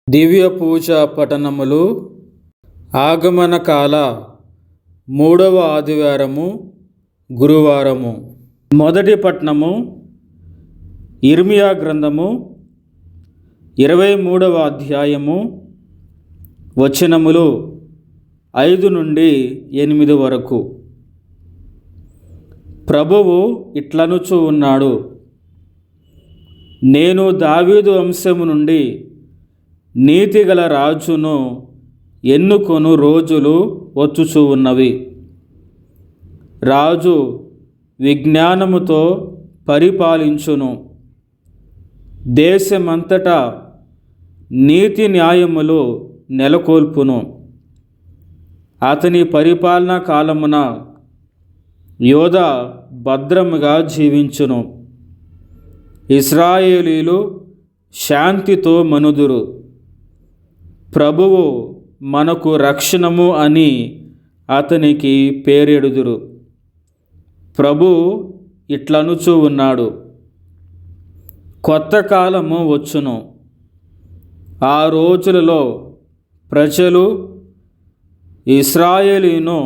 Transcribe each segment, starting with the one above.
దివ్య పూజ పఠనములు ఆగమన కాల 3వ ఆదివారము గురువారము. మొదటి పఠనము ఇర్మియా గ్రంథము 23వ అధ్యాయము వచనములు 5 నుండి 8 వరకు. ప్రభువు ఇట్లనుచు ఉన్నాడు, నేను దావీదు వంశము నుండి నీతిగల రాజును ఎన్నుకొను రోజులు వచ్చుచూ ఉన్నవి. రాజు విజ్ఞానముతో పరిపాలించును, దేశమంతటా నీతి న్యాయములు నెలకొల్పును. అతని పరిపాలనా కాలమున యోధా భద్రముగా జీవించును, ఇశ్రాయేలీలు శాంతితో మనుదురు. ప్రభువు మనకు రక్షణము అని అతనికి పేరెడుదురు. ప్రభు ఇట్లనుచూ ఉన్నాడు, కొత్త కాలము వచ్చును. ఆ రోజులలో ప్రజలు ఇశ్రాయేలును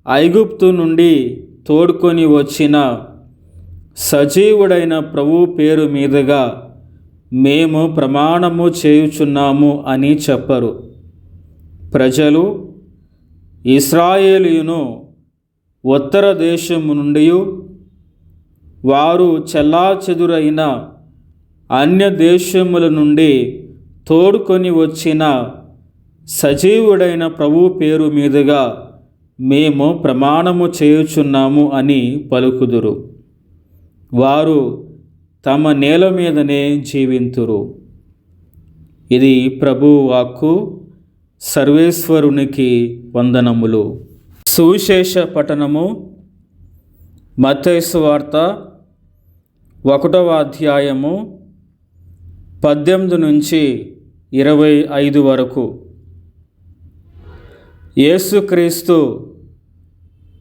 ఐగుప్తు నుండి తోడుకొని వచ్చిన సజీవుడైన ప్రభు పేరు మీదుగా మేము ప్రమాణము చేయుచున్నాము అని చెప్పరు. ప్రజలు ఇశ్రాయేలును ఉత్తర దేశము నుండి, వారు చెల్లాచెదురైన అన్య దేశముల నుండి తోడుకొని వచ్చిన సజీవుడైన ప్రభు పేరు మీదుగా మేము ప్రమాణము చేయుచున్నాము అని పలుకుదురు. వారు తమ నేల మీదనే జీవింతురు. ఇది ప్రభువు వాక్కు. సర్వేశ్వరునికి వందనములు. సువిశేష పఠనము మత్తయి సువార్త 1వ అధ్యాయము 18 నుంచి 25 వరకు. యేసుక్రీస్తు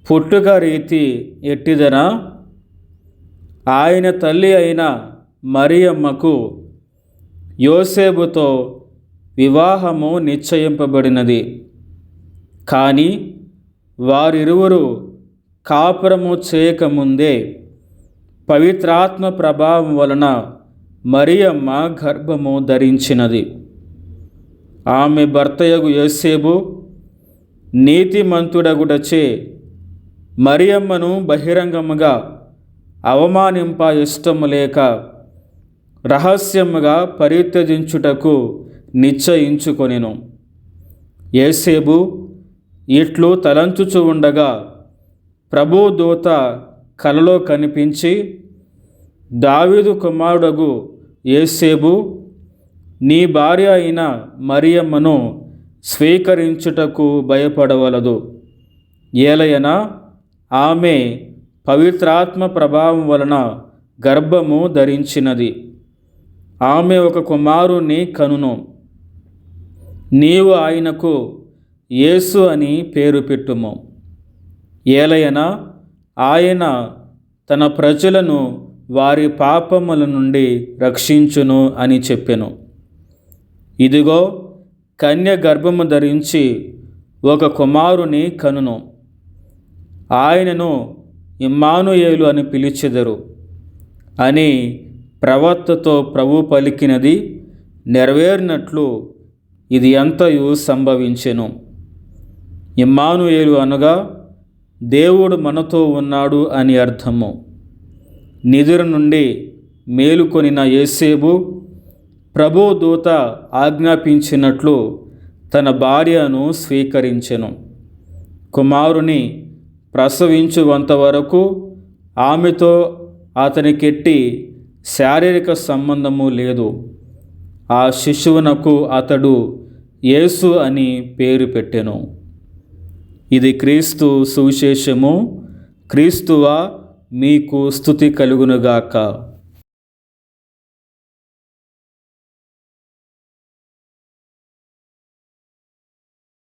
పుట్టుక రీతి ఎట్టిదనా, ఆయన తల్లి అయిన మరియమ్మకు యోసేపుతో వివాహము నిశ్చయింపబడినది. కానీ వారిరువురు కాపురము చేయకముందే పవిత్రాత్మ ప్రభావం వలన మరియమ్మ గర్భము ధరించినది. ఆమె భర్తయగు యోసేపు నీతిమంతుడగుటచే మరియమ్మను బహిరంగముగా అవమానింప ఇష్టము లేక రహస్యముగా పరిత్యజించుటకు నిశ్చయించుకొనెను. యోసేపు ఇట్లు తలంచుచు ఉండగా ప్రభువు దూత కలలో కనిపించి, దావీదు కుమారుడగు యోసేపు, నీ భార్య అయిన మరియమ్మను స్వీకరించుటకు భయపడవలదు. ఏలయనా ఆమె పవిత్రాత్మ ప్రభావం వలన గర్భము ధరించినది. ఆమె ఒక కుమారుని కనును. నీవు ఆయనకు యేసు అని పేరు పెట్టుము. ఏలయనా ఆయన తన ప్రజలను వారి పాపముల నుండి రక్షించును అని చెప్పెను. ఇదిగో, కన్య గర్భము ధరించి ఒక కుమారుని కనును. ఆయనను ఇమ్మానుయేలు అని పిలిచెదరు అని ప్రవక్తతో ప్రభు పలికినది నెరవేరినట్లు ఇది అంతయు సంభవించెను. ఇమ్మానుయేలు అనగా దేవుడు మనతో ఉన్నాడు అని అర్థము. నిద్ర నుండి మేలుకొనిన యోసేపు ప్రభు దూత ఆజ్ఞాపించినట్లు తన భార్యను స్వీకరించెను. కుమారుని ప్రసవించువంతవరకు ఆమెతో అతనికెట్టి శారీరక సంబంధము లేదు. ఆ శిశువునకు అతడు యేసు అని పేరు పెట్టెను. ఇది క్రీస్తు సువిశేషము. క్రీస్తువా మీకు స్తుతి కలుగునుగాక.